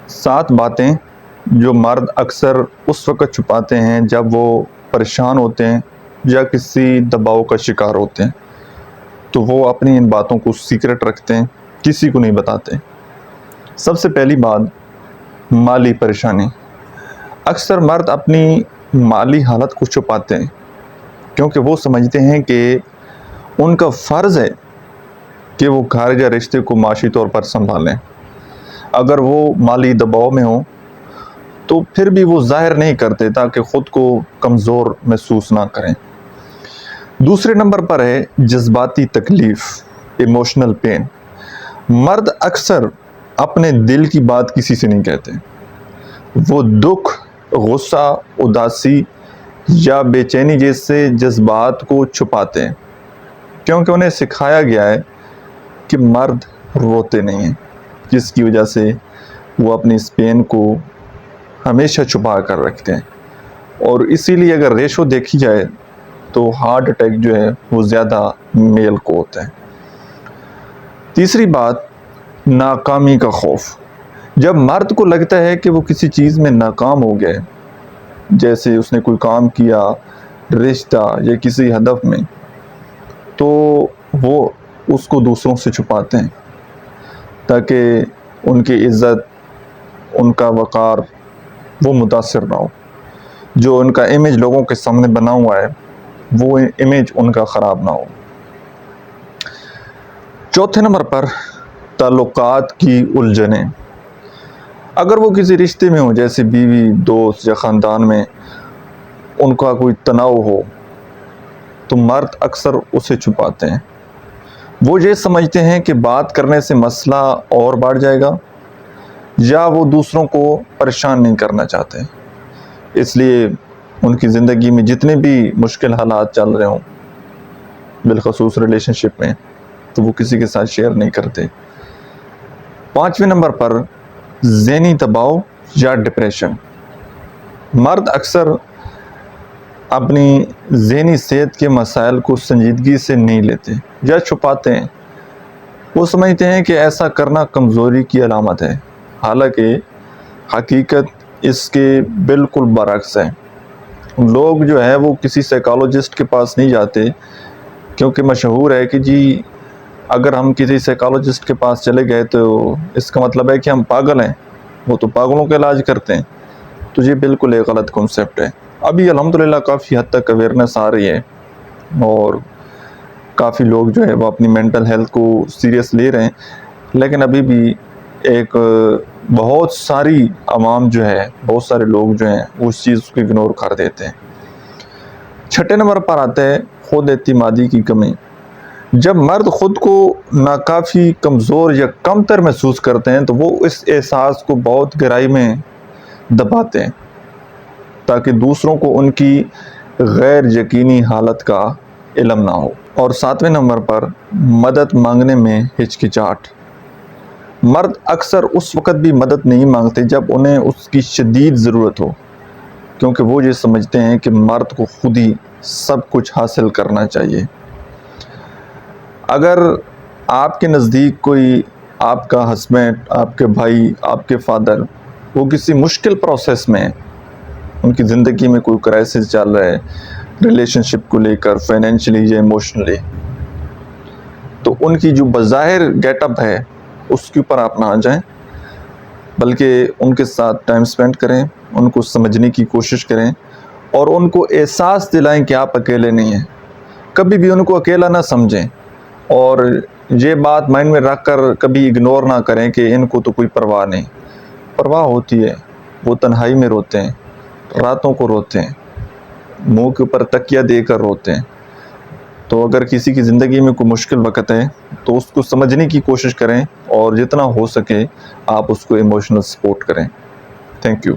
7 باتیں جو مرد اکثر اس وقت چھپاتے ہیں جب وہ پریشان ہوتے ہیں یا کسی دباؤ کا شکار ہوتے ہیں، تو وہ اپنی ان باتوں کو سیکرٹ رکھتے ہیں، کسی کو نہیں بتاتے۔ سب سے پہلی بات، مالی پریشانی۔ اکثر مرد اپنی مالی حالت کو چھپاتے ہیں کیونکہ وہ سمجھتے ہیں کہ ان کا فرض ہے کہ وہ گھر یا رشتے کو معاشی طور پر سنبھالیں۔ اگر وہ مالی دباؤ میں ہوں تو پھر بھی وہ ظاہر نہیں کرتے تاکہ خود کو کمزور محسوس نہ کریں۔ دوسرے نمبر پر ہے جذباتی تکلیف، ایموشنل پین۔ مرد اکثر اپنے دل کی بات کسی سے نہیں کہتے۔ وہ دکھ، غصہ، اداسی یا بے چینی جیسے جذبات کو چھپاتے ہیں کیونکہ انہیں سکھایا گیا ہے کہ مرد روتے نہیں ہیں، جس کی وجہ سے وہ اپنی اس پین کو ہمیشہ چھپا کر رکھتے ہیں، اور اسی لیے اگر ریشو دیکھی جائے تو ہارٹ اٹیک جو ہے وہ زیادہ میل کو ہوتا ہے۔ تیسری بات، ناکامی کا خوف۔ جب مرد کو لگتا ہے کہ وہ کسی چیز میں ناکام ہو گئے، جیسے اس نے کوئی کام کیا، رشتہ یا کسی ہدف میں، تو وہ اس کو دوسروں سے چھپاتے ہیں تاکہ ان کی عزت، ان کا وقار وہ متاثر نہ ہو۔ جو ان کا امیج لوگوں کے سامنے بنا ہوا ہے وہ امیج ان کا خراب نہ ہو۔ چوتھے نمبر پر، تعلقات کی الجھنیں۔ اگر وہ کسی رشتے میں ہوں، جیسے بیوی، دوست یا خاندان میں ان کا کوئی تناؤ ہو، تو مرد اکثر اسے چھپاتے ہیں۔ وہ یہ سمجھتے ہیں کہ بات کرنے سے مسئلہ اور بڑھ جائے گا، یا وہ دوسروں کو پریشان نہیں کرنا چاہتے، اس لیے ان کی زندگی میں جتنے بھی مشکل حالات چل رہے ہوں، بالخصوص ریلیشن شپ میں، تو وہ کسی کے ساتھ شیئر نہیں کرتے۔ پانچویں نمبر پر، ذہنی دباؤ یا ڈپریشن۔ مرد اکثر اپنی ذہنی صحت کے مسائل کو سنجیدگی سے نہیں لیتے یا چھپاتے ہیں۔ وہ سمجھتے ہیں کہ ایسا کرنا کمزوری کی علامت ہے، حالانکہ حقیقت اس کے بالکل برعکس ہے۔ لوگ جو ہے وہ کسی سائیکالوجسٹ کے پاس نہیں جاتے کیونکہ مشہور ہے کہ جی اگر ہم کسی سائیکالوجسٹ کے پاس چلے گئے تو اس کا مطلب ہے کہ ہم پاگل ہیں، وہ تو پاگلوں کا علاج کرتے ہیں۔ تو یہ بالکل ایک غلط کنسیپٹ ہے۔ ابھی الحمدللہ کافی حد تک اویئرنیس آ رہی ہے اور کافی لوگ جو ہے وہ اپنی مینٹل ہیلتھ کو سیریس لے رہے ہیں، لیکن ابھی بھی ایک بہت ساری عوام جو ہے، بہت سارے لوگ جو ہیں اس چیز کو اگنور کر دیتے ہیں۔ چھٹے نمبر پر آتا ہے خود اعتمادی کی کمی۔ جب مرد خود کو ناکافی، کمزور یا کم تر محسوس کرتے ہیں تو وہ اس احساس کو بہت گہرائی میں دباتے ہیں تاکہ دوسروں کو ان کی غیر یقینی حالت کا علم نہ ہو۔ اور 7ویں نمبر پر، مدد مانگنے میں ہچکچاہٹ۔ مرد اکثر اس وقت بھی مدد نہیں مانگتے جب انہیں اس کی شدید ضرورت ہو، کیونکہ وہ یہ سمجھتے ہیں کہ مرد کو خود ہی سب کچھ حاصل کرنا چاہیے۔ اگر آپ کے نزدیک کوئی، آپ کا ہسبینڈ، آپ کے بھائی، آپ کے فادر، وہ کسی مشکل پروسیس میں، ان کی زندگی میں کوئی کرائسس چل رہا ہے ریلیشن شپ کو لے کر، فائنینشلی یا ایموشنلی، تو ان کی جو بظاہر گیٹ اپ ہے اس کے اوپر آپ نہ آ جائیں، بلکہ ان کے ساتھ ٹائم سپینڈ کریں، ان کو سمجھنے کی کوشش کریں اور ان کو احساس دلائیں کہ آپ اکیلے نہیں ہیں۔ کبھی بھی ان کو اکیلا نہ سمجھیں اور یہ بات مائنڈ میں رکھ کر کبھی اگنور نہ کریں کہ ان کو تو کوئی پرواہ نہیں۔ پرواہ ہوتی ہے، وہ تنہائی میں روتے ہیں، راتوں کو روتے ہیں، منہ کے اوپر تکیہ دے کر روتے ہیں۔ تو اگر کسی کی زندگی میں کوئی مشکل وقت ہے تو اس کو سمجھنے کی کوشش کریں اور جتنا ہو سکے آپ اس کو ایموشنل سپورٹ کریں۔ Thank you.